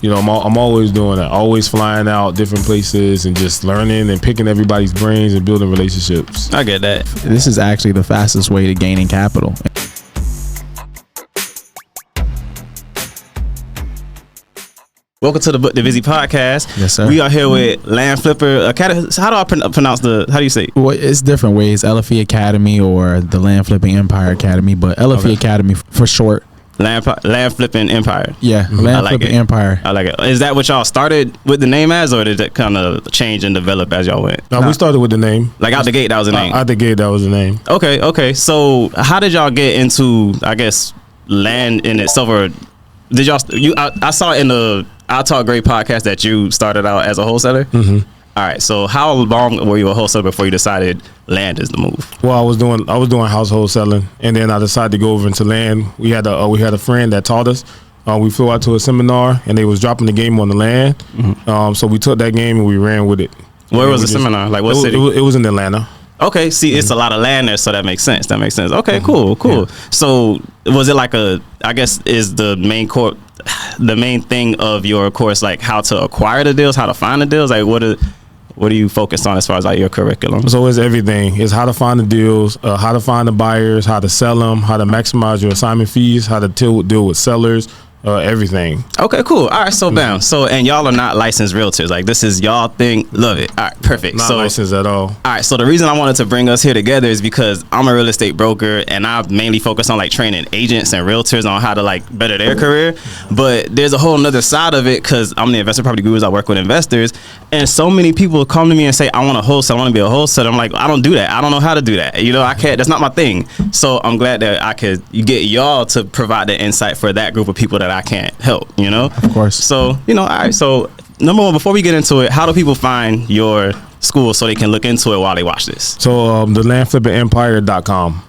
You know, I'm always doing that. Always flying out different places and just learning and picking everybody's brains and building relationships. I get that. This is actually the fastest way to gaining capital. Welcome to the Book Division podcast. Yes, sir. We are here with Land Flipper Academy. How do I pronounce how do you say it? Well, it's different ways. LFE Academy or the Land Flipping Empire Academy, but LFE Academy for short. Land Flipping Empire. Yeah, Land Flipping Empire. I like it. Is that what y'all started with the name as, or did it kind of change and develop as y'all went? No, we started with the name. Like out the gate, that was the name? Out the gate, that was the name. Okay. So how did y'all get into, I guess, land in itself, or did y'all, I saw in the I'll Talk Great podcast that you started out as a wholesaler? Mm-hmm. All right, so how long were you a wholesaler before you decided land is the move? Well, I was doing household selling, and then I decided to go over into land. We had a friend that taught us. We flew out to a seminar, and they was dropping the game on the land. Mm-hmm. So we took that game and we ran with it. Where was the seminar? Like what city? It was in Atlanta. Okay, see, it's a lot of land there, so that makes sense. Okay, cool. Yeah. So was it like I guess is the main thing of your course like how to acquire the deals, how to find the deals? Like what do you focus on as far as like your curriculum? So it's everything. It's how to find the deals, how to find the buyers, how to sell them, how to maximize your assignment fees, how to deal with sellers, everything. Okay, cool. All right, so bam. So, and y'all are not licensed realtors. Like this is y'all thing. Love it. All right, perfect. Not licensed at all. All right, so the reason I wanted to bring us here together is because I'm a real estate broker and I mainly focus on like training agents and realtors on how to like better their career. But there's a whole nother side of it because I'm the investor property guru. I work with investors, and so many people come to me and say, I want to wholesale, I want to be a wholesaler. I'm like, I don't do that. I don't know how to do that. You know, I can't. That's not my thing. So I'm glad that I could get y'all to provide the insight for that group of people that I can't help, you know? Of course. So, all right. So, number one, before we get into it, how do people find your school so they can look into it while they watch this? So, the landflippingempire.com.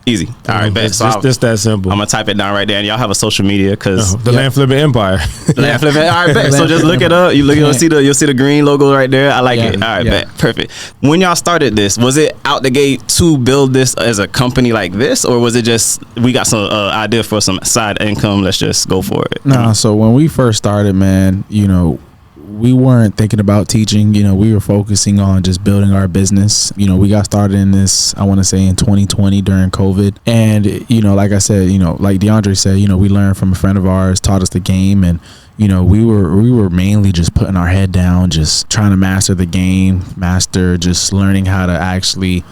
Easy. All right, bet. So just that simple. I'm gonna type it down right there, and y'all have a social media because the Land Flipping Empire. Land Flipping. All right, bet. So just look it up. You'll see the green logo right there. I like it. All right, bet. Perfect. When y'all started this, was it out the gate to build this as a company like this, or was it just we got some idea for some side income? Let's just go for it. Nah. So when we first started, man, you know, we weren't thinking about teaching. You know, we were focusing on just building our business. You know, we got started in this, I want to say in 2020 during COVID. And, you know, like I said, you know, like DeAndre said, you know, we learned from a friend of ours, taught us the game. And, you know, we were mainly just putting our head down, just trying to master the game, just learning how to actually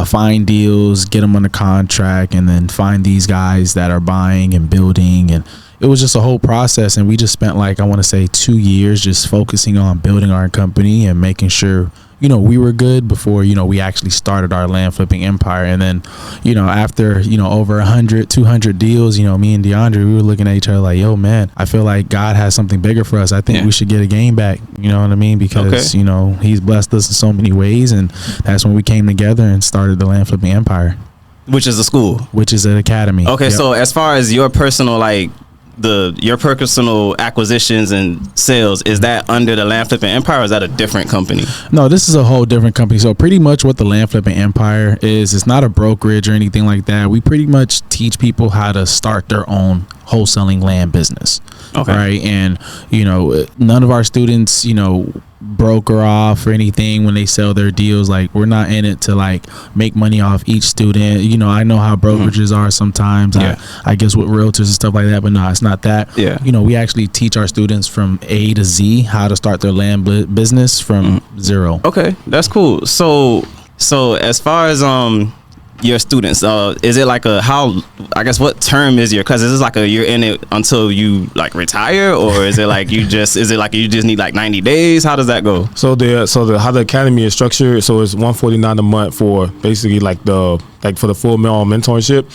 find deals, get them under contract, and then find these guys that are buying and building. And it was just a whole process, and we just spent like, I want to say 2 years just focusing on building our company and making sure, you know, we were good before, you know, we actually started our land flipping empire. And then, you know, after, you know, over 100, 200 deals, you know, me and DeAndre, we were looking at each other like, yo, man, I feel like God has something bigger for us. I think we should get a game back. You know what I mean? Because, you know, he's blessed us in so many ways. And that's when we came together and started the land flipping empire. Which is a school? Which is an academy. Okay, so as far as your personal, like, your personal acquisitions and sales, is that under the Land Flipping Empire, or is that a different company? No, this is a whole different company. So pretty much what the Land Flipping Empire is, it's not a brokerage or anything like that. We pretty much teach people how to start their own wholesaling land business. Okay. Right. And, you know, none of our students, you know, broker off or anything when they sell their deals. Like, we're not in it to like make money off each student. You know, I know how brokerages are sometimes. I guess with realtors and stuff like that, but no, it's not that. You know, we actually teach our students from A to Z how to start their land business from zero. Okay, that's cool. So as far as your students, is it like what term is because is this like you're in it until you like retire, or is it like you just need like 90 days? How does that go? So how the academy is structured, so it's $149 a month for basically for the full mentorship.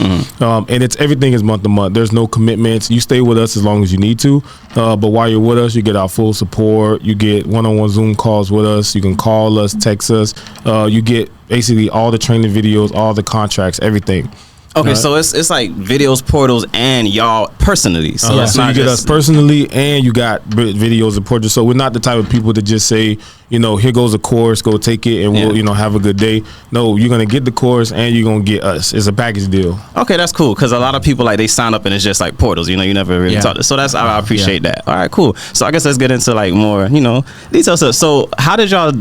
And it's everything is month to month. There's no commitments. You stay with us as long as you need to, but while you're with us, you get our full support. You get one-on-one Zoom calls with us. You can call us, text us. You get basically all the training videos, all the contracts, everything. Okay, so it's like videos, portals, and y'all personally. So it's so not you get just us personally, and you got videos and portraits. So we're not the type of people to just say, here goes a course, go take it, and we'll, have a good day. No, you're gonna get the course, and you're gonna get us. It's a package deal. Okay, that's cool, because a lot of people, like, they sign up and it's just like portals. You never really talk to. So that's I appreciate that. All right, cool. So I guess let's get into like more, details. So how did y'all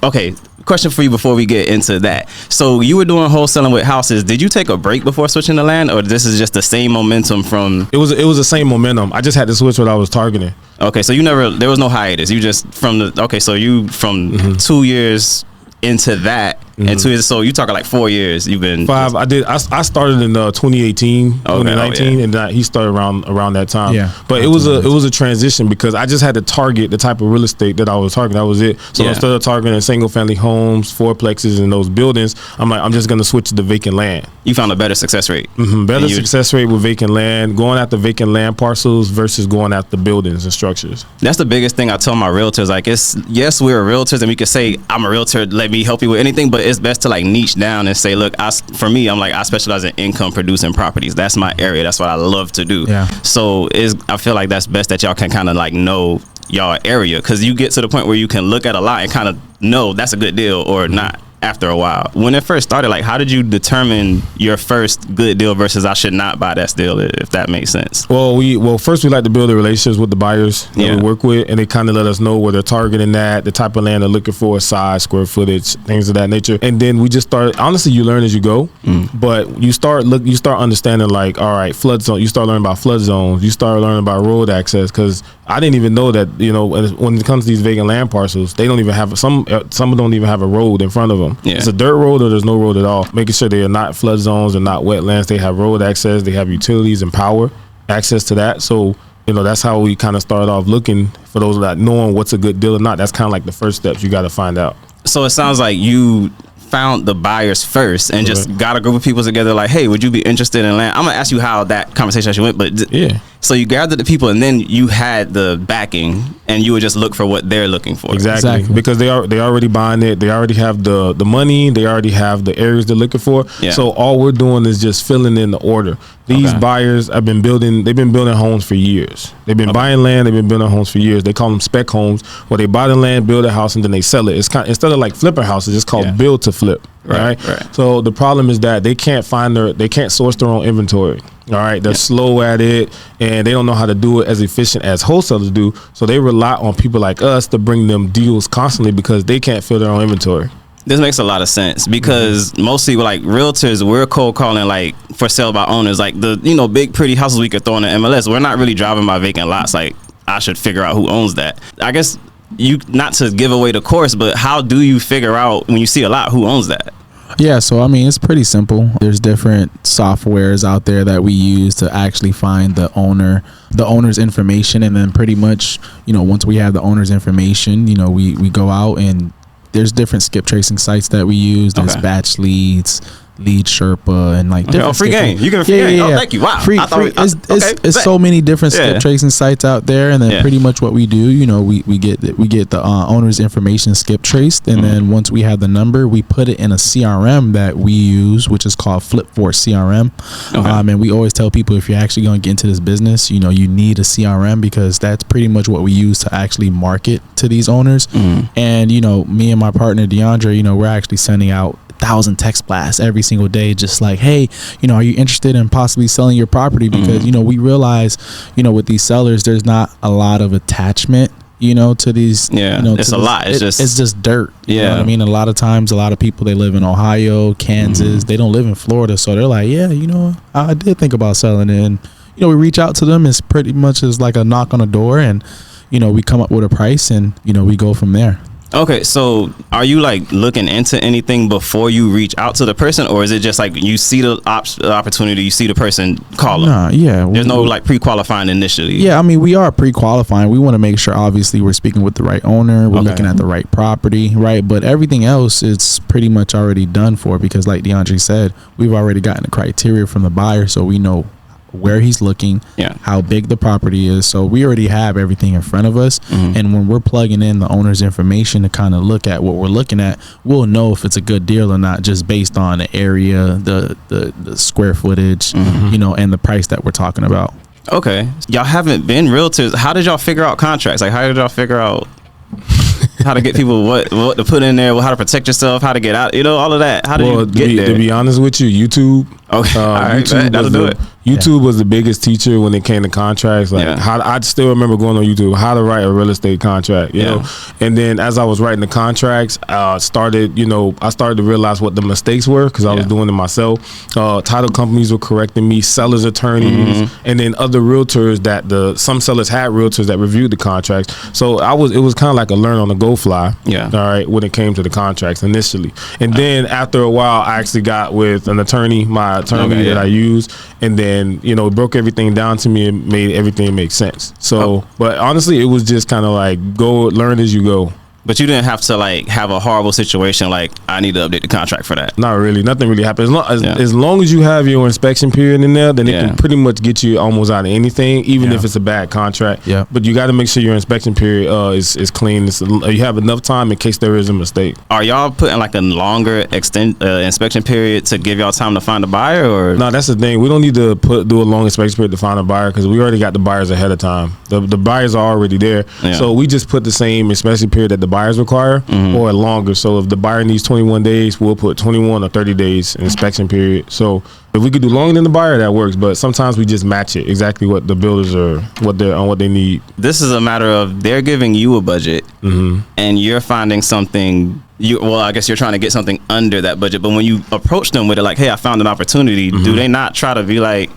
Okay. Question for you before we get into that. So you were doing wholesaling with houses. Did you take a break before switching to land, or this is just the same momentum from? It was the same momentum. I just had to switch what I was targeting. Okay, so there was no hiatus. You just so you from 2 years into that, and 2 years. So you talking like 4 years. You've been 5. I started in 2018, 2019, and he started around that time. Yeah, but it was a transition because I just had to target the type of real estate that I was targeting. That was it. So instead of targeting single family homes, fourplexes, and those buildings, I'm just gonna switch to the vacant land. You found a better success rate. Better success rate with vacant land, going after vacant land parcels versus going after buildings and structures. That's the biggest thing I tell my realtors. Like, yes, we're realtors, and we can say I'm a realtor. Let me help you with anything, but it's best to like niche down and say, look, I specialize in income producing properties. That's my area. That's what I love to do. Yeah. So I feel like that's best that y'all can kind of like know y'all area, because you get to the point where you can look at a lot and kind of know that's a good deal or not after a while. When it first started, like, how did you determine your first good deal versus I should not buy that deal, if that makes sense? Well, first we like to build the relationships with the buyers that we work with, and they kind of let us know where they're targeting the type of land they're looking for, size, square footage, things of that nature. And then we just start, honestly, you learn as you go, but you start understanding, like, all right, flood zone, you start learning about flood zones, you start learning about road access, because I didn't even know that, when it comes to these vacant land parcels, they don't even have, some don't even have a road in front of them. Yeah. It's a dirt road or there's no road at all. Making sure they are not flood zones and not wetlands. They have road access. They have utilities and power access to that. So, that's how we kind of started off looking for those that knowing what's a good deal or not. That's kind of like the first steps you got to find out. So it sounds like you found the buyers first and just got a group of people together like, hey, would you be interested in land? I'm gonna ask you how that conversation actually went, but so you gathered the people and then you had the backing and you would just look for what they're looking for. Exactly. Because they already buying it, they already have the money, they already have the areas they're looking for. So all we're doing is just filling in the order. These buyers they've been building homes for years. They've been buying land, they've been building homes for years. They call them spec homes, where they buy the land, build a house, and then they sell it. It's instead of like flipping houses, it's called build to flip. Right. So the problem is that they can't source their own inventory. All right, they're slow at it, and they don't know how to do it as efficient as wholesalers do. So they rely on people like us to bring them deals constantly because they can't fill their own inventory. This makes a lot of sense because mostly like realtors, we're cold calling like for sale by owners, like the big pretty houses we could throw in the MLS. We're not really driving by vacant lots. Like, I should figure out who owns that. I guess not to give away the course, but how do you figure out when you see a lot who owns that? Yeah, so I mean, it's pretty simple. There's different softwares out there that we use to actually find the owner's information, and then pretty much, once we have the owner's information, we go out, and there's different skip tracing sites that we use. There's Batch Leads, Lead Sherpa, and like different free game. You get a free game. Oh, thank you. Wow. Free. It's so many different skip tracing sites out there, and then pretty much what we do, we get the owner's information skip traced, and then once we have the number, we put it in a CRM that we use, which is called Flipforce CRM. And we always tell people, if you're actually going to get into this business, you need a CRM, because that's pretty much what we use to actually market to these owners. And me and my partner DeAndre, we're actually sending out 1,000 text blasts every single day, just like, hey, are you interested in possibly selling your property? Because we realize, with these sellers, there's not a lot of attachment, to these. It's a lot. It's just dirt. You know what I mean? A lot of times, a lot of people, they live in Ohio, Kansas. They don't live in Florida, so they're like, I did think about selling it. And we reach out to them. It's pretty much as like a knock on the door, and we come up with a price, and we go from there. Okay, so are you like looking into anything before you reach out to the person, or is it just like you see the opportunity, you see the person, call them? There's no like pre-qualifying initially. Yeah, I mean, we are pre-qualifying. We want to make sure, obviously, we're speaking with the right owner. We're looking at the right property, right? But everything else is pretty much already done for, because like DeAndre said, we've already gotten the criteria from the buyer, so we know where he's looking, how big the property is. So we already have everything in front of us. And when we're plugging in the owner's information to kind of look at what we're looking at, we'll know if it's a good deal or not, just based on the area, the square footage, you know, and the price that we're talking about. Okay. Y'all haven't been realtors. How did y'all figure out contracts? Like, how did y'all figure out how to get people what to put in there, how to protect yourself, how to get out, you know, all of that? How did you get there? To be honest with you, YouTube. Okay, all right, that'll do it. YouTube was the biggest teacher when it came to contracts. Like how I still remember going on YouTube, how to write a real estate contract, you know. And then as I was writing the contracts, I started to realize what the mistakes were because I was doing it myself. Title companies were correcting me, sellers attorneys, and then other realtors some sellers had realtors that reviewed the contracts. So it was kind of like a learn on the go fly. Yeah. All right, when it came to the contracts initially. And then after a while I actually got with an attorney, my attorney that I used, and then, you know, broke everything down to me and made everything make sense. So, but honestly, it was just kind of like go learn as you go. But you didn't have to like have a horrible situation like I need to update the contract for that. Not really. Nothing really happened. As long as you have your inspection period in there, then it can pretty much get you almost out of anything, even if it's a bad contract. Yeah. But you got to make sure your inspection period is clean. You have enough time in case there is a mistake. Are y'all putting like a longer inspection period to give y'all time to find a buyer, or? No, that's the thing. We don't need to do a long inspection period to find a buyer because we already got the buyers ahead of time. The buyers are already there. Yeah. So we just put the same inspection period that the buyers require or longer. So if the buyer needs 21 days, we'll put 21 or 30 days inspection period. So if we could do longer than the buyer, that works. But sometimes we just match it exactly what the builders are, what they need. This is a matter of they're giving you a budget and you're finding something. I guess you're trying to get something under that budget. But when you approach them with it, like, hey, I found an opportunity, do they not try to be like,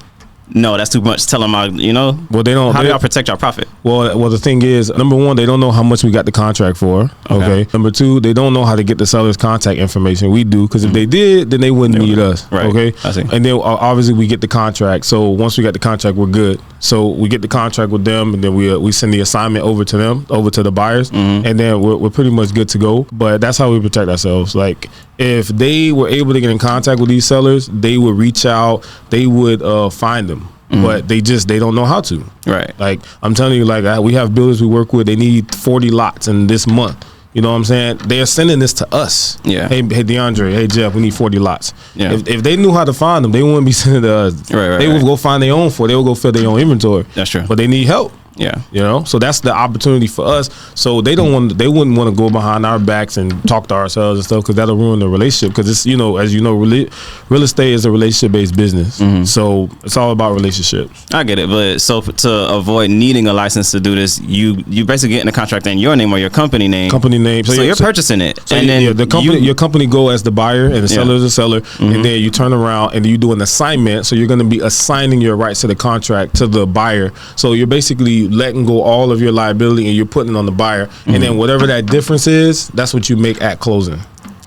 no, that's too much. Tell them, you know. Well, they don't. How do y'all protect your profit? Well, the thing is, number one, they don't know how much we got the contract for. Okay. Number two, they don't know how to get the seller's contact information. We do, because if they did, then they wouldn't need us. Right. Okay. I see. And then obviously we get the contract. So once we got the contract, we're good. So we get the contract with them, and then we send the assignment over to them, over to the buyers, and then we're pretty much good to go. But that's how we protect ourselves. Like, if they were able to get in contact with these sellers, they would reach out, they would find them. But they don't know how to. Right. Like, I'm telling you, like, we have builders we work with, they need 40 lots in this month. You know what I'm saying? They're sending this to us. Yeah. Hey DeAndre, hey Jeff, we need 40 lots. Yeah. If they knew how to find them, they wouldn't be sending to us. Right. They would go find their own they would go fill their own inventory. That's true. But they need help. Yeah. You know, so that's the opportunity for us. So they wouldn't want to go behind our backs and talk to ourselves and stuff, because that'll ruin the relationship. Because it's, you know, as you know, real estate is a relationship based business. So it's all about relationships. I get it. But so to avoid needing a license to do this, you basically getting a contract in your name or your company name. So you're purchasing it. So and then your company go as the buyer and the seller is the seller. And then you turn around and you do an assignment. So you're going to be assigning your rights to the contract to the buyer. So you're basically letting go all of your liability and you're putting it on the buyer, and then whatever that difference is, that's what you make at closing.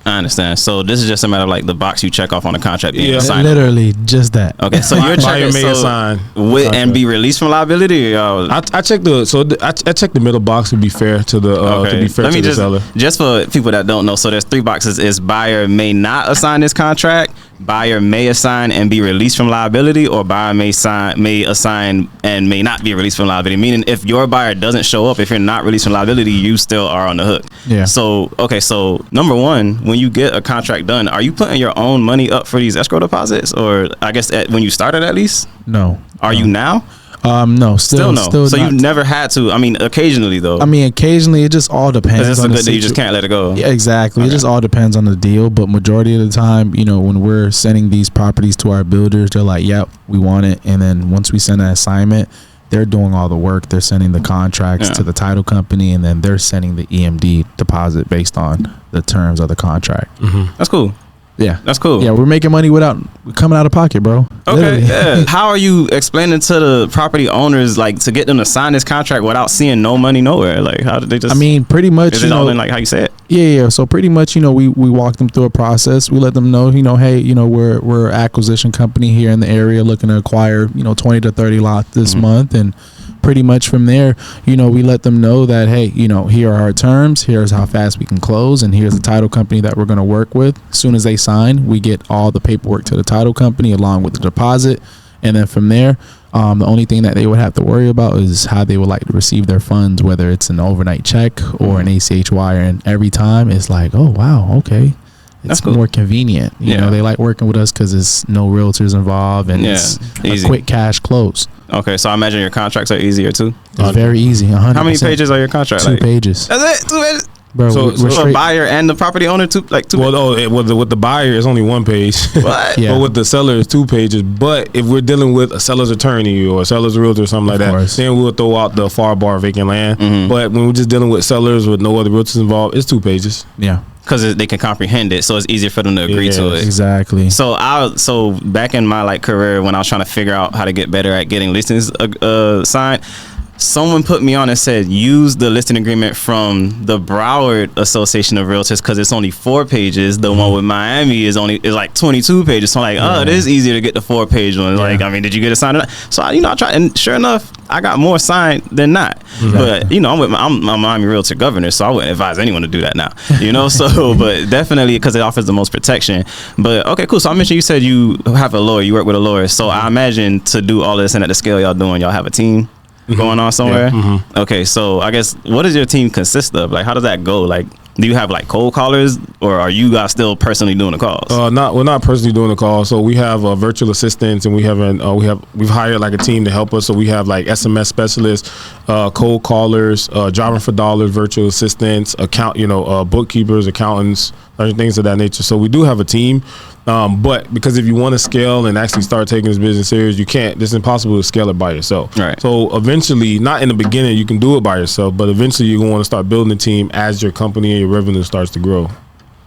I understand. So this is just a matter of like the box you check off on the contract being assigned. Literally just that. Okay, so your buyer may assign and be released from liability. I check the middle box to be fair to the the seller. Just for people that don't know, so there's 3 boxes: is buyer may not assign this contract, buyer may assign and be released from liability, or buyer may assign and may not be released from liability. Meaning, if your buyer doesn't show up, if you're not released from liability, you still are on the hook. Yeah. So so number one, when you get a contract done, are you putting your own money up for these escrow deposits, or I guess when you started at least? No. Are you now? No, still no. So you never had to. I mean, occasionally though. I mean, occasionally it just all depends. It's a good that you just can't let it go. Yeah, exactly. Okay. It just all depends on the deal. But majority of the time, you know, when we're sending these properties to our builders, they're like, "Yep, we want it." And then once we send an assignment, they're doing all the work. They're sending the contracts to the title company, and then they're sending the EMD deposit based on the terms of the contract. That's cool. Yeah, that's cool. Yeah, we're making money without coming out of pocket, bro. Okay. Yeah. How are you explaining to the property owners, like, to get them to sign this contract without seeing no money nowhere? Like, how did they just? I mean, pretty much. Is it all in like how you say it? Yeah. So pretty much, you know, we walk them through a process. We let them know, you know, hey, you know, we're an acquisition company here in the area looking to acquire, you know, 20 to 30 lots this month, and pretty much from there, you know, we let them know that, hey, you know, here are our terms, here's how fast we can close, and here's the title company that we're going to work with. As soon as they sign, we get all the paperwork to the title company along with the deposit, And then from there, the only thing that they would have to worry about is how they would like to receive their funds, whether it's an overnight check or an ACH wire. And every time it's like, oh, wow, okay. It's cool. more convenient. You know, they like working with us because there's no realtors involved and it's easy. A quick cash close. Okay, so I imagine your contracts are easier too. It's very easy. 100%. How many pages are your contract? 2 pages. That's it. 2 pages. Bro, So we're a straight. buyer and the property owner, two pages. With the buyer, it's only 1 page. What? Yeah. But with the seller, it's 2 pages. But if we're dealing with a seller's attorney or a seller's realtor or something like that, course. then we'll throw out the far bar vacant land. Mm-hmm. But when we're just dealing with sellers with no other realtors involved, it's 2 pages. Yeah, Because they can comprehend it, so it's easier for them to agree to it. exactly. So back in my career when I was trying to figure out how to get better at getting listings signed, someone put me on and said use the listing agreement from the Broward Association of Realtors because it's only 4 pages. The one with Miami is like 22 pages. So I'm like, it is easier to get the 4-page one. Like, I mean, did you get it signed? So I tried, and sure enough, I got more signed than not. But I'm a Miami Realtor governor, so I wouldn't advise anyone to do that now. So but definitely because it offers the most protection. But okay, cool. So I mentioned you said you have a lawyer, you work with a lawyer. So I imagine to do all this and at the scale y'all doing, y'all have a team going on somewhere. Okay, so I guess what does your team consist of? Like, how does that go? Like, do you have like cold callers, or are you guys still personally doing the calls? We're not personally doing the calls. So we have virtual assistants, and we've hired like a team to help us. So we have like SMS specialists, cold callers, driving for dollars, virtual assistants, bookkeepers, accountants, things of that nature. So we do have a team. But because if you want to scale and actually start taking this business serious, you can't. It's impossible to scale it by yourself. Right. So eventually, not in the beginning, you can do it by yourself, but eventually you're going to want to start building a team as your company and your revenue starts to grow.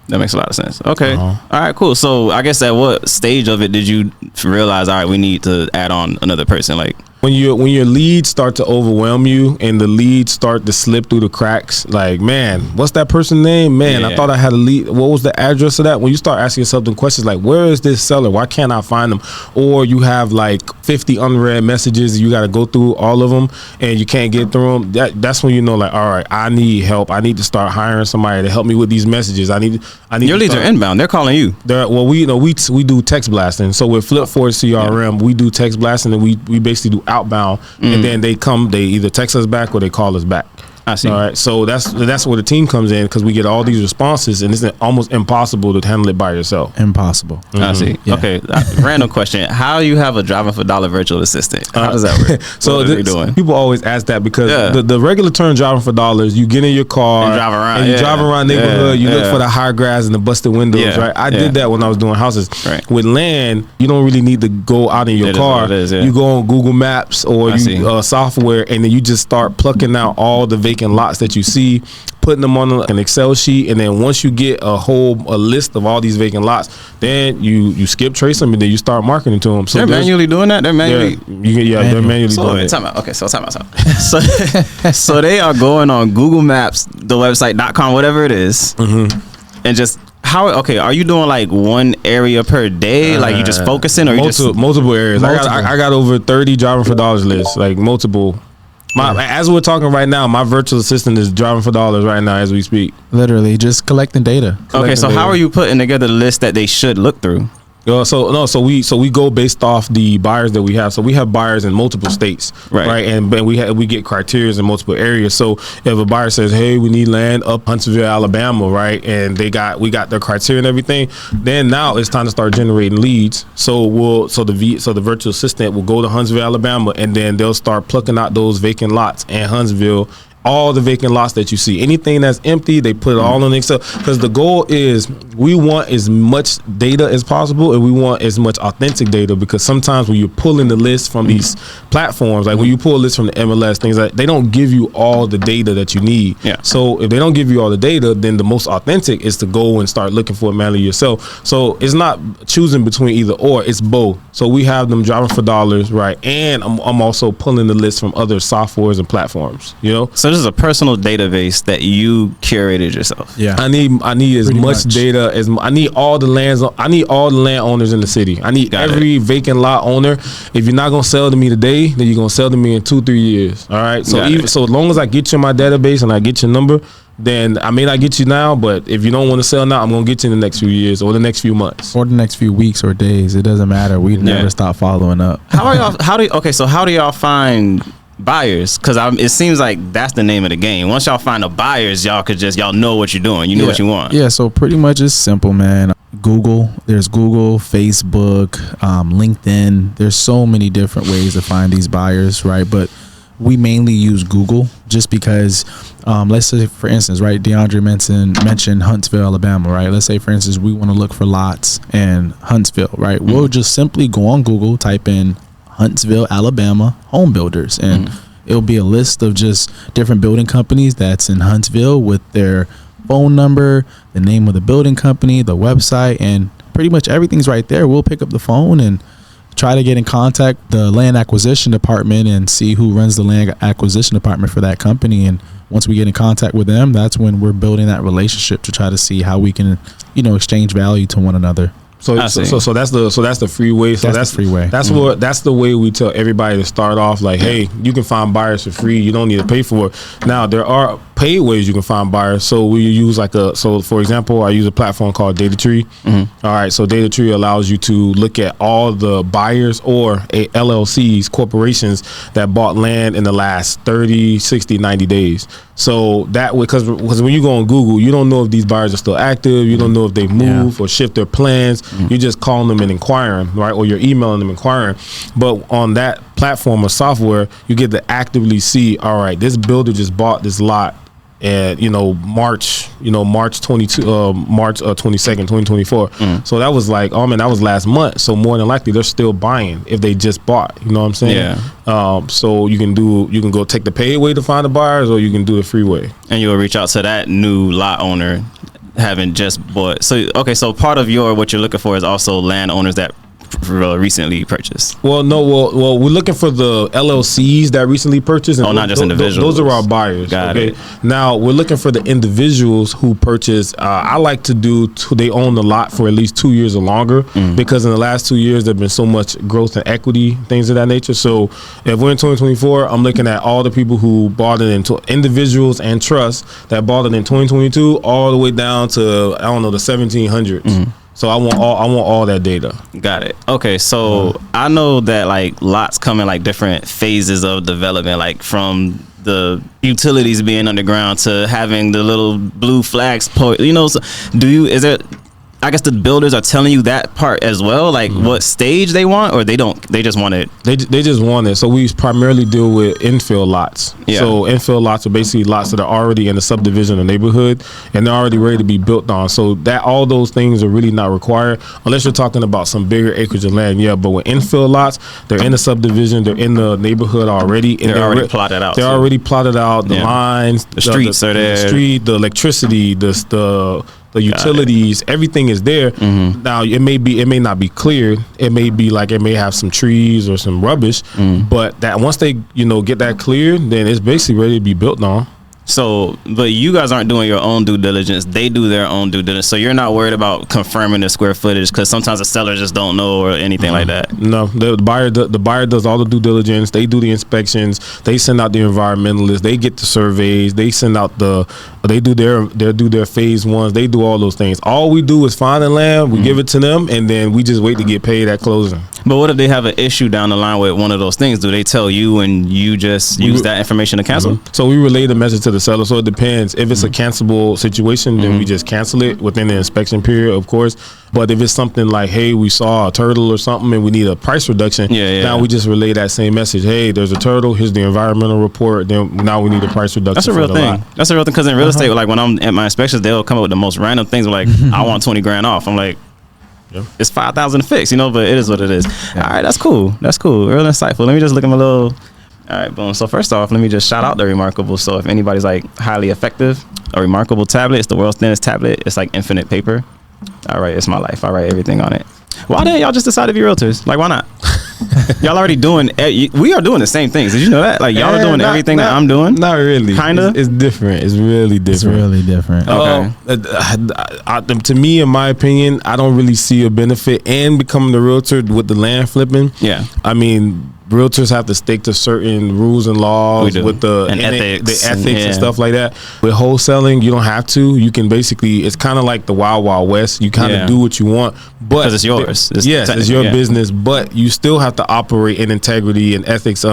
That makes a lot of sense. Okay. All right, cool. So I guess at what stage of it did you realize, all right, we need to add on another person? Like, when your leads start to overwhelm you and the leads start to slip through the cracks, like, man, what's that person's name? Man, I thought I had a lead. What was the address of that? When you start asking yourself the questions like, where is this seller? Why can't I find them? Or you have like 50 unread messages, you got to go through all of them and you can't get through them. That's when you know, like, all right, I need help. I need to start hiring somebody to help me with these messages. I need. Your leads are inbound. They're calling you. We do text blasting. So with Flipforce CRM, we do text blasting, and we basically do outbound, and then they either text us back or they call us back. I see. All right, so that's where the team comes in, because we get all these responses, and it's almost impossible to handle it by yourself. Impossible. I see. Yeah. Okay, random question: how you have a driving for dollar virtual assistant? How does that work? So what are they doing? People always ask that because the regular term driving for dollars, you get in your car and drive around, and you drive around neighborhood, you look for the high grass and the busted windows, right? I did that when I was doing houses. Right. With land, you don't really need to go out in your car. You go on Google Maps or software, and then you just start plucking out all the vacant lots that you see, putting them on an Excel sheet, and then once you get a list of all these vacant lots, then you skip trace them and then you start marketing to them. So they're manually doing that. They're manually. They're manually doing it. Time out. Okay, so time out. So they are going on Google Maps, the website.com, whatever it is, and just. Are you doing like one area per day? Like you just focusing, or multiple areas? I got over 30 driving for dollars lists, like multiple. As we're talking right now, my virtual assistant is driving for dollars right now as we speak. Literally just collecting data. How are you putting together the list that they should look through? So we go based off the buyers that we have. So we have buyers in multiple states, right? And we get criteria in multiple areas. So if a buyer says, "Hey, we need land up Huntsville, Alabama," right, and we got their criteria and everything, then now it's time to start generating leads. So the virtual assistant will go to Huntsville, Alabama, and then they'll start plucking out those vacant lots in Huntsville. All the vacant lots that you see, anything that's empty, they put it all on Excel, because the goal is we want as much data as possible, and we want as much authentic data, because sometimes when you're pulling the list from these platforms, like when you pull a list from the MLS, things like, they don't give you all the data that you need. So if they don't give you all the data, then the most authentic is to go and start looking for it manually yourself. So it's not choosing between either or, it's both. So we have them driving for dollars, right, and I'm also pulling the list from other softwares and platforms, So this is a personal database that you curated yourself. Yeah, I need as much data as I need all the landowners in the city. I need every vacant lot owner. If you're not gonna sell to me today, then you're gonna sell to me in 2-3 years. All right. So as long as I get you in my database and I get your number, then I may not get you now, but if you don't want to sell now, I'm gonna get you in the next few years or the next few months or the next few weeks or days. It doesn't matter. We never stop following up. How do y'all find buyers? Because it seems like that's the name of the game. Once y'all find the buyers, y'all know what you're doing. You know what you want. Yeah, so pretty much it's simple, man. There's Google, Facebook, LinkedIn. There's so many different ways to find these buyers, right? But we mainly use Google just because, let's say, for instance, right, DeAndre mentioned Huntsville, Alabama, right? Let's say, for instance, we want to look for lots in Huntsville, right? Mm-hmm. We'll just simply go on Google, type in Huntsville, Alabama home builders, and it'll be a list of just different building companies that's in Huntsville with their phone number, the name of the building company, the website, and pretty much everything's right there. We'll pick up the phone and try to get in contact the land acquisition department and see who runs the land acquisition department for that company. And once we get in contact with them, that's when we're building that relationship to try to see how we can, exchange value to one another. So that's the free way. So that's the free way. That's the way we tell everybody to start off. Like, hey, you can find buyers for free. You don't need to pay for it. Now there are paid ways you can find buyers. So we use for example, I use a platform called DataTree. Mm-hmm. All right, so DataTree allows you to look at all the buyers or LLCs, corporations that bought land in the last 30, 60, 90 days. So that way, because when you go on Google, you don't know if these buyers are still active. You don't know if they move or shift their plans. You're just calling them and inquiring, right? Or you're emailing them inquiring. But on that platform or software, you get to actively see, all right, this builder just bought this lot at March 22 March 22nd 2024. So that was like, oh man, that was last month. So more than likely they're still buying if they just bought, you know what I'm saying? So you can go take the paid way to find the buyers, or you can do the free way, and you'll reach out to that new lot owner having just bought. So part of what you're looking for is also landowners that recently purchased. Well, we're looking for the LLCs that recently purchased. And not just individuals. Those are our buyers. Got it. Now we're looking for the individuals who purchase. I like to they own the lot for at least 2 years or longer, because in the last 2 years there's been so much growth in equity, things of that nature. So if we're in 2024, I'm looking at all the people who bought it into individuals and trusts that bought it in 2022 all the way down to the 1700s. So I want all that data. Got it. Okay, so I know that like lots come in like different phases of development, like from the utilities being underground to having the little blue flags. So I guess the builders are telling you that part as well, like what stage they want, or they don't. They just want it. They just want it. So we primarily deal with infill lots. Yeah. So infill lots are basically lots that are already in the subdivision or neighborhood, and they're already ready to be built on. So that all those things are really not required unless you're talking about some bigger acreage of land. Yeah, but with infill lots, they're in the subdivision, they're in the neighborhood already, and they're already plotted out. They're already plotted out. The lines, the streets are there. The street, the electricity, the utilities, everything is there. Now it may not be cleared. It may be like it may have some trees or some rubbish, but that once they get that cleared, then it's basically ready to be built on. So, but you guys aren't doing your own due diligence. They do their own due diligence. So you're not worried about confirming the square footage, because sometimes the seller just don't know or anything like that. No, the buyer does all the due diligence. They do the inspections. They send out the environmentalists. They get the surveys. They send out they do their phase ones. They do all those things. All we do is find the land. We give it to them, and then we just wait to get paid at closing. But what if they have an issue down the line with one of those things? Do they tell you and you just use that information to cancel? So we relay the message to the seller. So it depends. If it's a cancelable situation, then we just cancel it within the inspection period, of course. But if it's something like, hey, we saw a turtle or something and we need a price reduction, now we just relay that same message. Hey, there's a turtle. Here's the environmental report. Then now we need a price reduction. That's a real thing. That's a real thing, because in real estate, like when I'm at my inspections, they'll come up with the most random things. Like, I want 20 grand off. I'm like, it's 5,000 to fix, but it is what it is. All right, that's cool. That's cool. Real insightful. Let me just look at my little. All right, boom. So first off, let me just shout out the Remarkable. So if anybody's like highly effective, a Remarkable tablet, it's the world's thinnest tablet. It's like infinite paper. All right, it's my life. I write everything on it. Why didn't y'all just decide to be realtors? Like, why not? Y'all already doing. We are doing the same things. Did you know that? Like, y'all are doing everything that I'm doing. Not really. Kinda. It's different. It's really different. Okay. To me, in my opinion, I don't really see a benefit in becoming the realtor with the land flipping. Yeah. I mean, realtors have to stick to certain rules and laws with the ethics and stuff like that. With wholesaling, you don't have to. You can basically, it's kind of like the wild west. You kind of do what you want, but because it's yours. It's your business, but you still have to operate in integrity and ethics,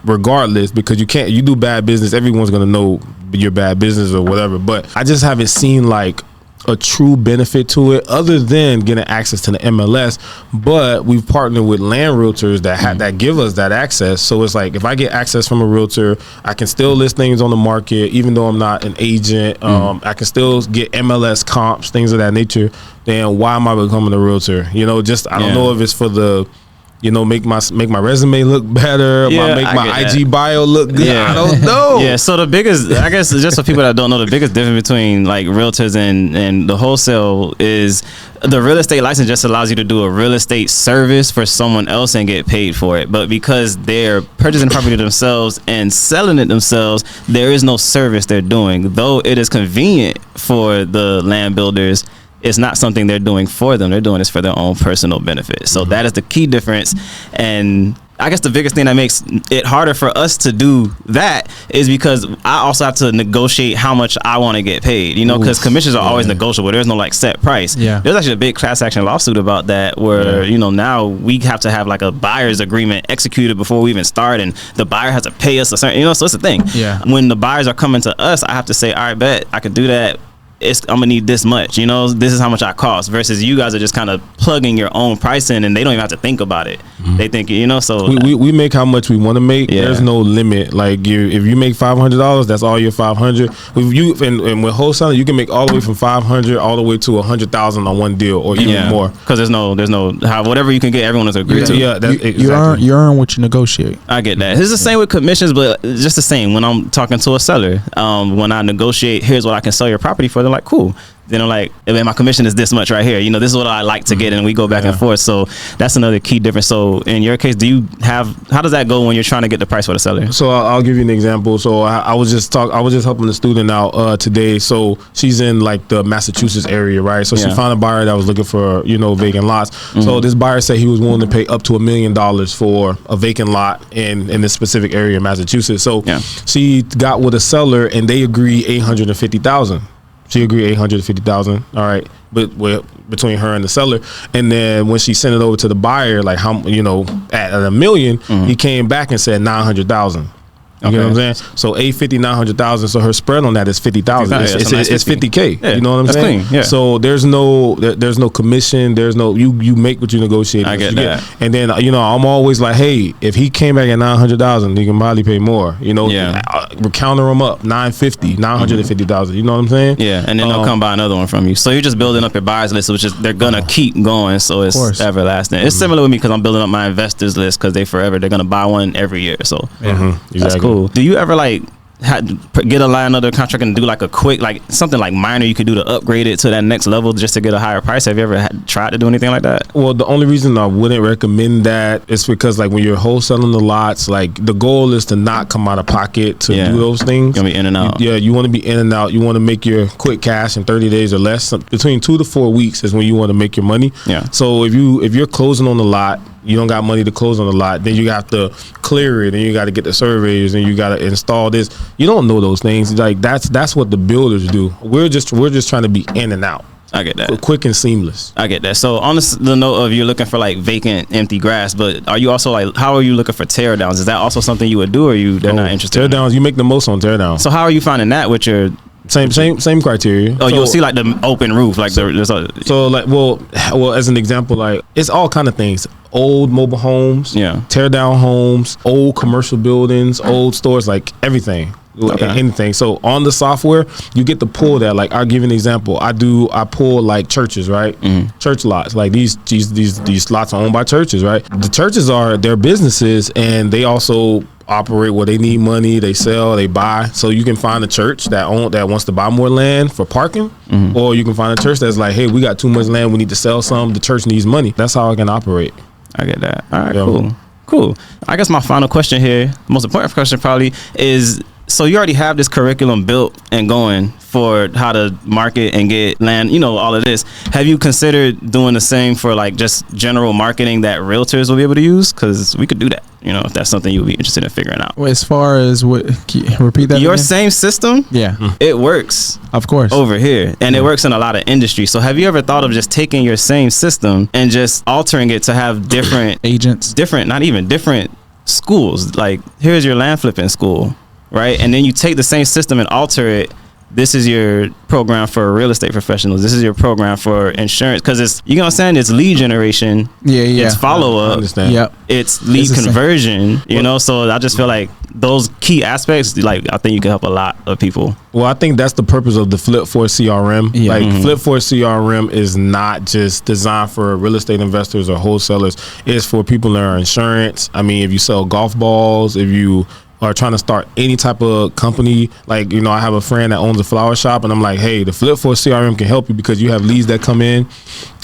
regardless, because you do bad business, everyone's gonna know your bad business or whatever. But I just haven't seen like a true benefit to it other than getting access to the MLS. But we've partnered with land realtors that give us that access. So it's like, if I get access from a realtor, I can still list things on the market even though I'm not an agent. I can still get MLS comps, things of that nature. Then why am I becoming a realtor? I don't know if it's for the make my resume look better, make my IG bio look good. I don't know. Yeah, so the biggest, I guess, just for people that don't know, the biggest difference between like realtors and the wholesale is the real estate license just allows you to do a real estate service for someone else and get paid for it. But because they're purchasing property themselves and selling it themselves, there is no service they're doing. Though it is convenient for the land builders, it's not something they're doing for them. They're doing this for their own personal benefit. So that is the key difference. And I guess the biggest thing that makes it harder for us to do that is because I also have to negotiate how much I want to get paid, because commissions are always negotiable. There's no like set price. Yeah. There's actually a big class action lawsuit about that where, now we have to have like a buyer's agreement executed before we even start, and the buyer has to pay us a certain, so it's a thing. Yeah. When the buyers are coming to us, I have to say, all right, bet I could do that. I'm gonna need this much, this is how much I cost, versus you guys are just kind of plugging your own price in and they don't even have to think about it. They think, so we make how much we want to make. There's no limit. Like if you make $500, that's all your 500. With you and with wholesaling, you can make all the way from 500 all the way to 100,000 on one deal or even more. Because there's no whatever you can get, everyone has agreed to. Yeah, exactly. You earn what you negotiate. I get that. It's the same with commissions, but it's just the same when I'm talking to a seller. When I negotiate, here's what I can sell your property for. They're like, cool. Then I'm like, my commission is this much right here. This is what I like to get, and we go back and forth. So that's another key difference. So in your case, how does that go when you're trying to get the price for the seller? So I'll give you an example. So I was just helping the student out today. So she's in like the Massachusetts area, right? So she found a buyer that was looking for vacant lots. So this buyer said he was willing to pay up to $1 million for a vacant lot in this specific area in Massachusetts. So she got with a seller and they agreed $850,000. She agreed $850,000. All right, but between her and the seller, and then when she sent it over to the buyer, like how at $1 million, he came back and said $900,000. You know what I'm saying? So 850, 900,000. So her spread on that is 50,000. It's 50K. Yeah, you know what I'm saying? Clean. Yeah. So there's no commission. There's no you make what you negotiate. I get that. And then I'm always like, hey, if he came back at 900,000, he can probably pay more. We're counting them up 950, 950,000. You know what I'm saying? Yeah. And then they'll come buy another one from you. So you're just building up your buyers list, which is they're gonna keep going. So it's everlasting. It's similar with me because I'm building up my investors list because they're gonna buy one every year. So exactly. That's cool. Do you ever get a line under contract and do like a quick something like minor you could do to upgrade it to that next level just to get a higher price? Have you ever tried to do anything like that? Well, the only reason I wouldn't recommend that is because when you're wholesaling the lots, the goal is to not come out of pocket to do those things. You're gonna be in and out. You want to be in and out. You want to make your quick cash in 30 days or less. Between 2 to 4 weeks is when you want to make your money. Yeah. So if you're closing on the lot, you don't got money to close on the lot, then you have to clear it and you got to get the surveyors and you got to install this. You don't know those things. That's what the builders do. We're just trying to be in and out. I get that. Quick and seamless. I get that. So on the note of you're looking for vacant, empty grass, but are you also how are you looking for tear downs? Is that also something you would do, or they're not interested? Tear downs, you make the most on tear downs. So how are you finding that with your same criteria? Oh, so you'll see the open roof, well, as an example, it's all kind of things. Old mobile homes, tear down homes, old commercial buildings, old stores, everything. Anything. So on the software, you get to pull that. I'll give you an example. I pull churches, right? Church lots. These lots are owned by churches, right? The churches are their businesses, and they also operate where they need money. They sell, they buy. So you can find a church that wants to buy more land for parking, or you can find a church that's like, hey, we got too much land, we need to sell some. The church needs money. That's how I can operate. I get that. All right, cool. I guess my final question here, most important question probably, is so you already have this curriculum built and going for how to market and get land, all of this. Have you considered doing the same for like just general marketing that realtors will be able to use? Because we could do that, if that's something you would be interested in figuring out. Well, as far as what, repeat that Your again? same system, Yeah, it works of course. over here, and it works in a lot of industries. So have you ever thought of just taking your same system and just altering it to have different Agents. different schools? Like, here's your land flipping school, right? And then you take the same system and alter it. This is your program for real estate professionals. This is your program for insurance. Because it's, you know what I'm saying? It's lead generation. Yeah. It's follow I up. understand. Yep. It's lead It's the same. conversion, so I just feel like those key aspects, like, I think you can help a lot of people. Well, I think that's the purpose of the Flip for CRM. Yeah. Like Flip for CRM is not just designed for real estate investors or wholesalers. It's for people that are insurance. I mean, if you sell golf balls, if you are trying to start any type of company, like, I have a friend that owns a flower shop, and I'm like, hey, the Flip for CRM can help you because you have leads that come in.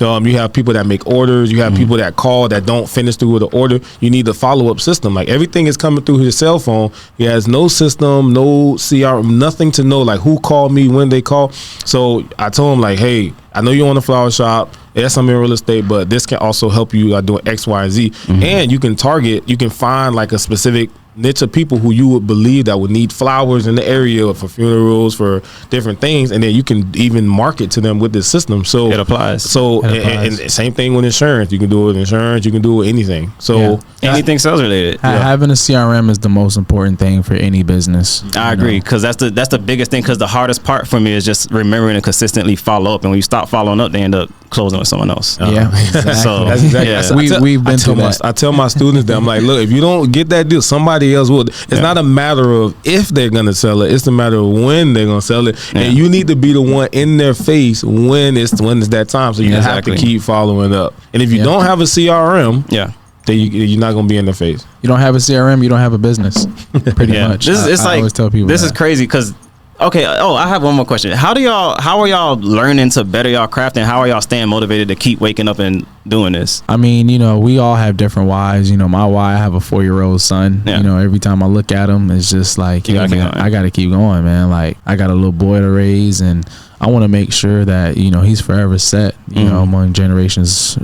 You have people that make orders. You have people that call that don't finish through with the order. You need the follow-up system. Like, everything is coming through his cell phone. He has no system, no CRM, nothing to know, like, who called me, when they call. So I told him, like, hey, I know you own a flower shop. Yes, I'm in real estate, but this can also help you doing X, Y, and Z. And you can find like a specific niche of people who you would believe that would need flowers in the area for funerals, for different things, and then you can even market to them with this system. So It applies. So and same thing with insurance. You can do it with insurance. You can do it with anything. So Anything sales related. Having a CRM is the most important thing for any business. I agree, because that's the biggest thing. Because the hardest part for me is just remembering to consistently follow up, and when you stop following up, they end up closing with someone else. Yeah, exactly. So that's exactly. yeah. We've been through that. I tell my students that I'm like, look, if you don't get that deal, somebody else will. It's not a matter of if they're gonna sell it; it's a matter of when they're gonna sell it, and you need to be the one in their face when it's that time. So you have to keep following up. And if you don't have a CRM, then you're not gonna be in their face. You don't have a CRM, you don't have a business. Pretty much. I always tell people this is crazy because. Okay. Oh, I have one more question. How are y'all learning to better y'all craft, and how are y'all staying motivated to keep waking up and doing this? I mean, we all have different whys. My why, I have a 4-year-old son. Yeah. Every time I look at him, it's just like, I got to keep going, man. Like, I got a little boy to raise, and I want to make sure that, he's forever set, among generations,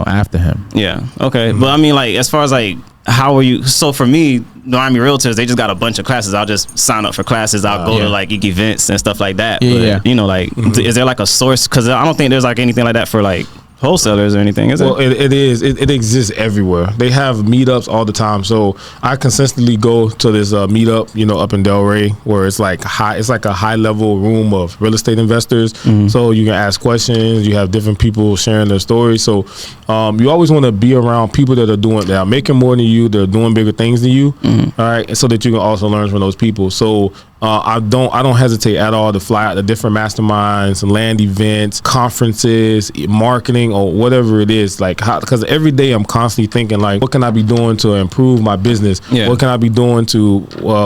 after him. Yeah. Okay. But I mean, like, as far as like, how are you? So for me, Miami Realtors, they just got a bunch of classes. I'll just sign up for classes. I'll go to like events and stuff like that. But, is there like a source? Because I don't think there's like anything like that for like wholesalers or anything, is it? Well, it is. It exists everywhere. They have meetups all the time. So I consistently go to this meetup, up in Delray, where it's like a high level room of real estate investors. So you can ask questions. You have different people sharing their stories. So you always want to be around people that are making more than you, that are doing bigger things than you. All right, and so that you can also learn from those people. So I don't hesitate at all to fly out to different masterminds, land events, conferences, marketing, or whatever it is. Like, because every day I'm constantly thinking, like, what can I be doing to improve my business? Yeah. What can I be doing to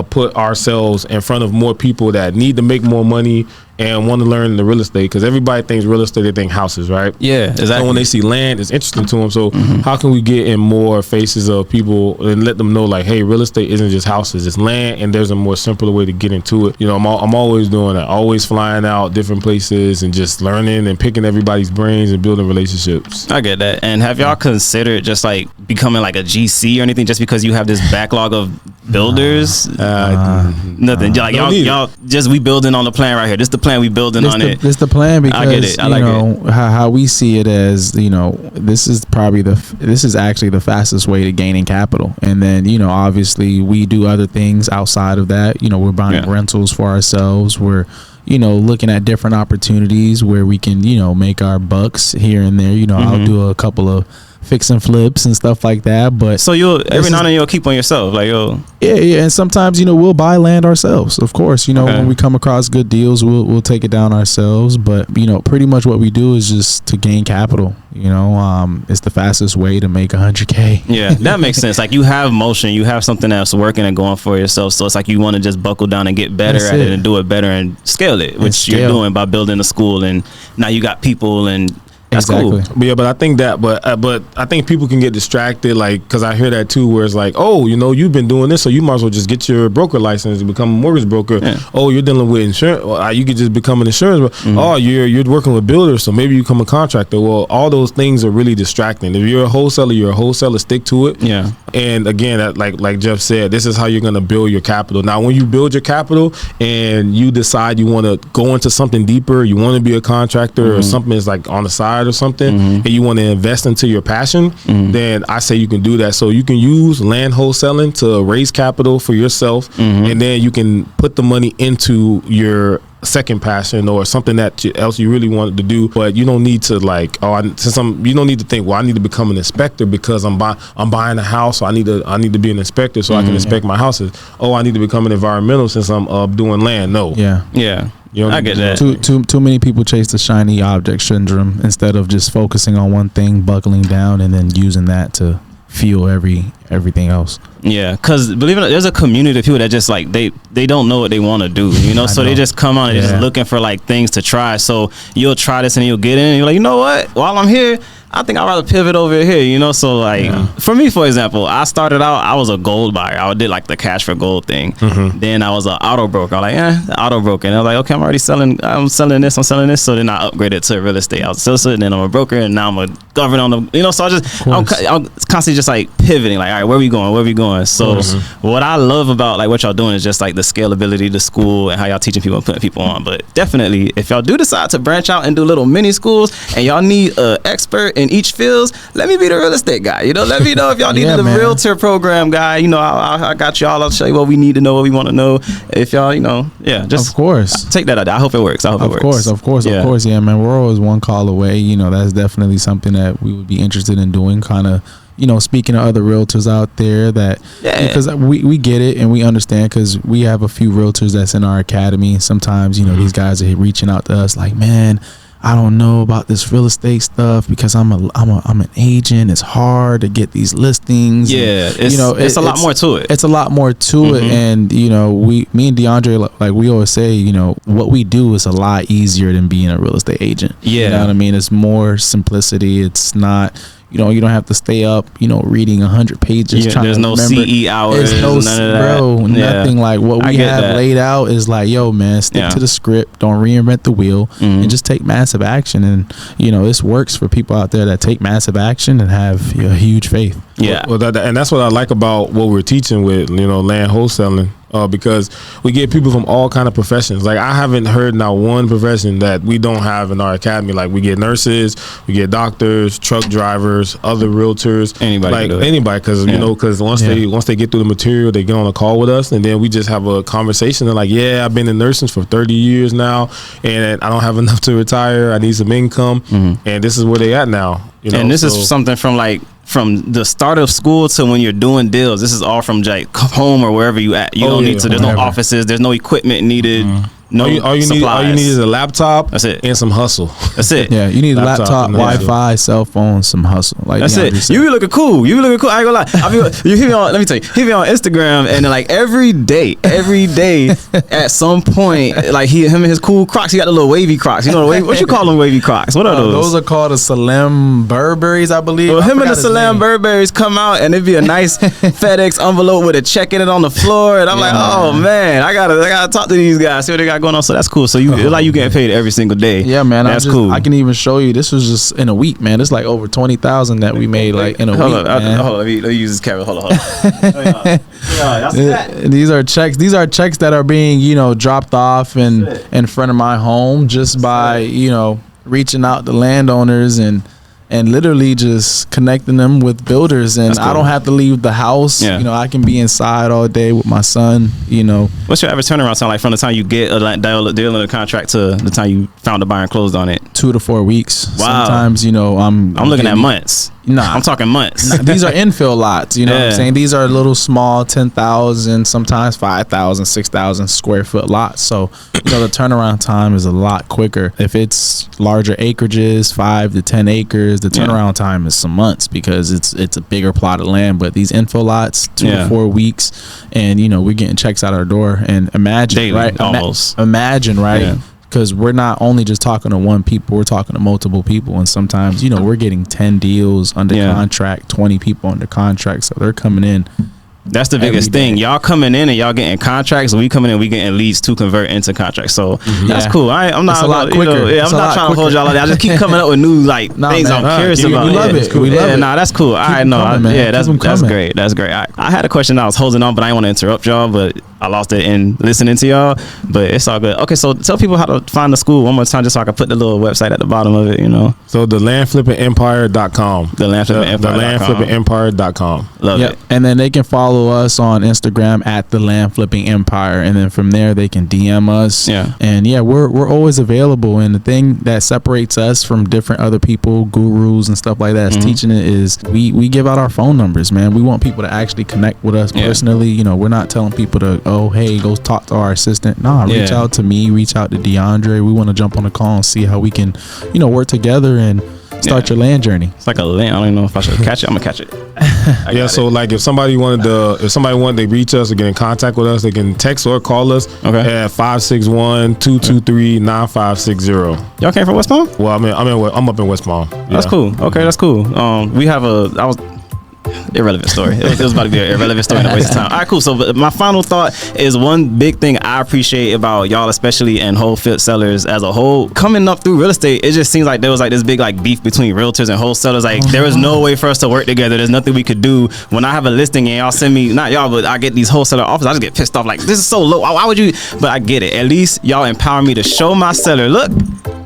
put ourselves in front of more people that need to make more money and want to learn the real estate? Because everybody thinks real estate, they think houses, right? Yeah, exactly. So when they see land, it's interesting to them. So how can we get in more faces of people and let them know, like, hey, real estate isn't just houses, it's land, and there's a more simpler way to get into it. I'm always doing that, always flying out different places and just learning and picking everybody's brains and building relationships. I get that. And have y'all considered just like becoming like a GC or anything, just because you have this backlog of builders? Nothing. Like y'all just, we building on the plan right here. This the plan, we building on it. It's the plan, because I get it. I like it. How we see it as, this is actually the fastest way to gaining capital. And then, obviously we do other things outside of that. We're buying rentals for ourselves. We're looking at different opportunities where we can, make our bucks here and there. I'll do a couple of fix and flips and stuff like that. But so every now and then you'll keep on yourself, like, yeah, and sometimes we'll buy land ourselves, of course. When we come across good deals, we'll take it down ourselves. But pretty much what we do is just to gain capital. It's the fastest way to make $100K. Yeah, that makes sense. Like, you have motion, you have something that's working and going for yourself. So it's like you want to just buckle down and get better at it and do it better and scale it, which you're doing by building a school, and now you got people and That's Exactly. cool. But yeah, but I think that, but I think people can get distracted, like, because I hear that too, where it's like, oh, you know, you've been doing this, so you might as well just get your broker license and become a mortgage broker. Yeah. Oh, you're dealing with insurance, well, you could just become an insurance broker. Oh, you're working with builders, so maybe you become a contractor. Well, all those things are really distracting. If you're a wholesaler, you're a wholesaler. Stick to it. Yeah. And again, like Jeff said, this is how you're gonna build your capital. Now, when you build your capital and you decide you want to go into something deeper, you want to be a contractor or something that's like on the side or something, and you want to invest into your passion, then I say you can do that. So you can use land wholesaling to raise capital for yourself, and then you can put the money into your second passion or something that else you really wanted to do. But you don't need to like, you don't need to think, well, I need to become an inspector because I'm buying a house, so I need to be an inspector so I can inspect my houses. Oh, I need to become an environmental since I'm doing land. No. Yeah. I get that. Too many people chase the shiny object syndrome instead of just focusing on one thing, buckling down, and then using that to fuel everything else. Yeah, because believe it or not, there's a community of people that just like they don't know what they want to do, you know. So they just come on and just looking for like things to try. So you'll try this and you'll get in and you're like, you know what, while I'm here, I think I'd rather pivot over here, you know. So like for me, for example, I started out, I was a gold buyer. I did like the cash for gold thing. Then I was an auto broker. I'm like, auto broker. And I was like, okay, I'm selling this. So then I upgraded to real estate. I was still and then I'm a broker, and now I'm a governor on the, you know. So I'm constantly just like pivoting. Like, all right, where we going? So what I love about like what y'all doing is just like the scalability, the school, and how y'all teaching people and putting people on. But definitely, if y'all do decide to branch out and do little mini schools, and y'all need an expert in each fields, let me be the real estate guy. You know, let me know if y'all needed a realtor program guy. You know, I got y'all. I'll show you what we need to know, what we want to know. If y'all, you know, just of course take that out. I hope it works. Of course. Yeah, man. We're always one call away. You know, that's definitely something that we would be interested in doing. Kind of, you know, speaking to other realtors out there that, because we get it and we understand, because we have a few realtors that's in our academy. Sometimes, you know, these guys are reaching out to us like, man, I don't know about this real estate stuff because I'm an agent. It's hard to get these listings. Yeah, and, you know, it's a lot more to it. It's a lot more to it, and you know, me and DeAndre, like we always say, you know, what we do is a lot easier than being a real estate agent. Yeah, you know what I mean? It's more simplicity. It's not. You know, you don't have to stay up, you know, reading 100 pages. Yeah, trying there's to no remember. CE hours. There's no, none of that. Bro, nothing like what we have laid out is like, yo, man, stick to the script. Don't reinvent the wheel, and just take massive action. And you know, this works for people out there that take massive action and have a huge faith. Yeah, well, and that's what I like about what we're teaching with, you know, land wholesaling. Because we get people from all kind of professions. Like, I haven't heard now one profession that we don't have in our academy. Like, we get nurses, we get doctors, truck drivers, other realtors, anybody. Because you know, because once they get through the material, they get on a call with us, and then we just have a conversation. They're like, yeah, I've been in nursing for 30 years now, and I don't have enough to retire. I need some income, and this is where they at now. You know, and this is something from the start of school to when you're doing deals. This is all from like home or wherever you at. You don't need to. There's no offices. There's no equipment needed. No, all you need is a laptop. That's it, and some hustle. That's it. Yeah, you need a laptop, Wi-Fi, cell phone, some hustle. Like that's it. You be looking cool. I ain't gonna lie. You hit me on. Let me tell you. Hit me on Instagram, and then like every day, at some point, like him and his cool Crocs. He got the little wavy Crocs. You know what you call them, wavy Crocs? What are those? Those are called the Salem Burberrys, I believe. Well, him and the Salem Burberrys come out, and it'd be a nice FedEx envelope with a check in it on the floor, and I'm like, oh man, I gotta talk to these guys, see what they got going on. So that's cool. So you getting paid every single day. Yeah, man. That's cool. I can even show you. This was just in a week, man. It's like over 20,000 that we made like in a week. Hold on. Let me use this camera. Hold on. These are checks. These are checks that are being, you know, dropped off in front of my home just by, you know, reaching out to landowners and literally just connecting them with builders, and cool. I don't have to leave the house. You know, I can be inside all day with my son. You know, what's your average turnaround time like from the time you get a deal in the contract to the time you found the buyer and closed on it? 2 to 4 weeks. Wow. Sometimes, you know, I'm looking at months. Nah, I'm talking months. These are infill lots. You know what I'm saying? These are little small 10,000, sometimes 5,000, 6,000 square foot lots. So, you know, the turnaround time is a lot quicker. If it's larger acreages, 5 to 10 acres, the turnaround time is some months because it's a bigger plot of land. But these infill lots, 2 to 4 weeks, and you know, we're getting checks out our door. And imagine, daily, right? Almost. Imagine, right? because we're not only just talking to one people, we're talking to multiple people, and sometimes we're getting 10 deals under contract, 20 people under contract, so they're coming in. That's the biggest thing. Y'all coming in and y'all getting contracts. We coming in, we getting leads to convert into contracts. So that's cool. I'm not a lot quicker. I'm not trying to hold y'all. I just keep coming up with new things I'm curious about. We love it. We love it. Nah, that's cool. I know. That's great. That's great. I had a question I was holding on, but I didn't want to interrupt y'all, but I lost it in listening to y'all. But it's all good. Okay, so tell people how to find the school one more time, just so I can put the little website at the bottom of it. So the landflippingempire.com. Landflippingempire.com. Love it. And then they can follow us on Instagram at the Land Flipping Empire, and then from there they can DM us. And we're always available. And the thing that separates us from different other people, gurus and stuff like that, is teaching it, is we give out our phone numbers, man. We want people to actually connect with us personally. We're not telling people to, oh, hey, go talk to our assistant. Nah, reach out to me, reach out to DeAndre. We want to jump on a call and see how we can work together and start your land journey. It's like a land. I don't even know if I should catch it. I'm gonna catch it. So like if somebody wanted to reach us or get in contact with us, they can text or call us at 561-223-9560. Y'all came from West Palm? Well, I'm up in West Palm. That's cool. Okay, that's cool. We have irrelevant story. It was about to be an irrelevant story and a waste of time. All right, cool. So my final thought is, one big thing I appreciate about y'all, especially, and wholesalers as a whole, coming up through real estate, it just seems like there was like this big like beef between realtors and wholesalers. Like there was no way for us to work together. There's nothing we could do. When I have a listing and y'all send me, not y'all, but I get these wholesaler offers, I just get pissed off. Like, this is so low. Why would you? But I get it. At least y'all empower me to show my seller, look,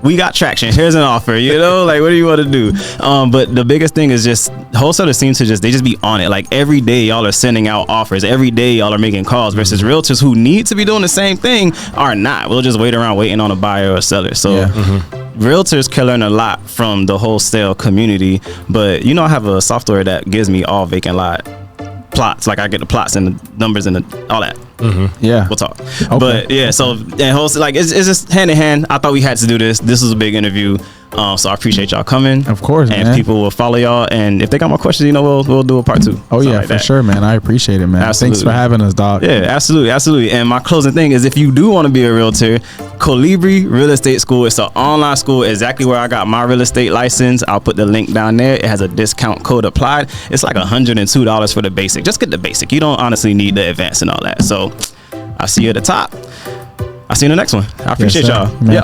we got traction. Here's an offer. Like, what do you want to do? But the biggest thing is just wholesalers seem to just be on it. Like every day y'all are sending out offers. Every day y'all are making calls, versus realtors who need to be doing the same thing are not. We'll just wait around waiting on a buyer or a seller. So realtors can learn a lot from the wholesale community. But I have a software that gives me all vacant lot plots. Like I get the plots and the numbers and all that. We'll talk. Okay. But so and wholesale, like it's just hand in hand. I thought we had to do this. This was a big interview. So I appreciate y'all coming. Of course, and man. People will follow y'all. And if they got more questions, we'll do a part 2. Oh yeah, like for sure, man. I appreciate it, man. Absolutely. Thanks for having us, dog. Yeah, absolutely. And my closing thing is, if you do want to be a realtor, Colibri Real Estate School. It's an online school, exactly where I got my real estate license. I'll put the link down there. It has a discount code applied. It's like $102 for the basic. Just get the basic. You don't honestly need the advanced and all that. So I'll see you at the top. I'll see you in the next one. I appreciate y'all. Man,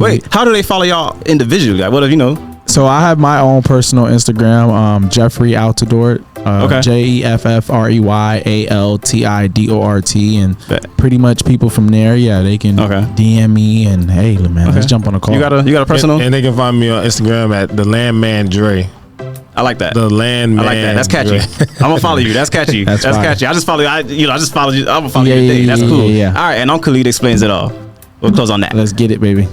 Wait. How do they follow y'all individually? Like, what if So I have my own personal Instagram, Jeffrey Altidort, JEFFREYALTIDORT, and pretty much people from there, they can DM me and, hey, man, let's jump on a call. You got a personal? And they can find me on Instagram at the Landman Dre. I like that. The Landman. I like that. That's catchy. I'm gonna follow you. That's catchy. That's catchy. I just follow you. I just followed you. I'm gonna follow you today. That's cool. All right, and Uncle Khalid explains it all. We'll close on that. Let's get it, baby.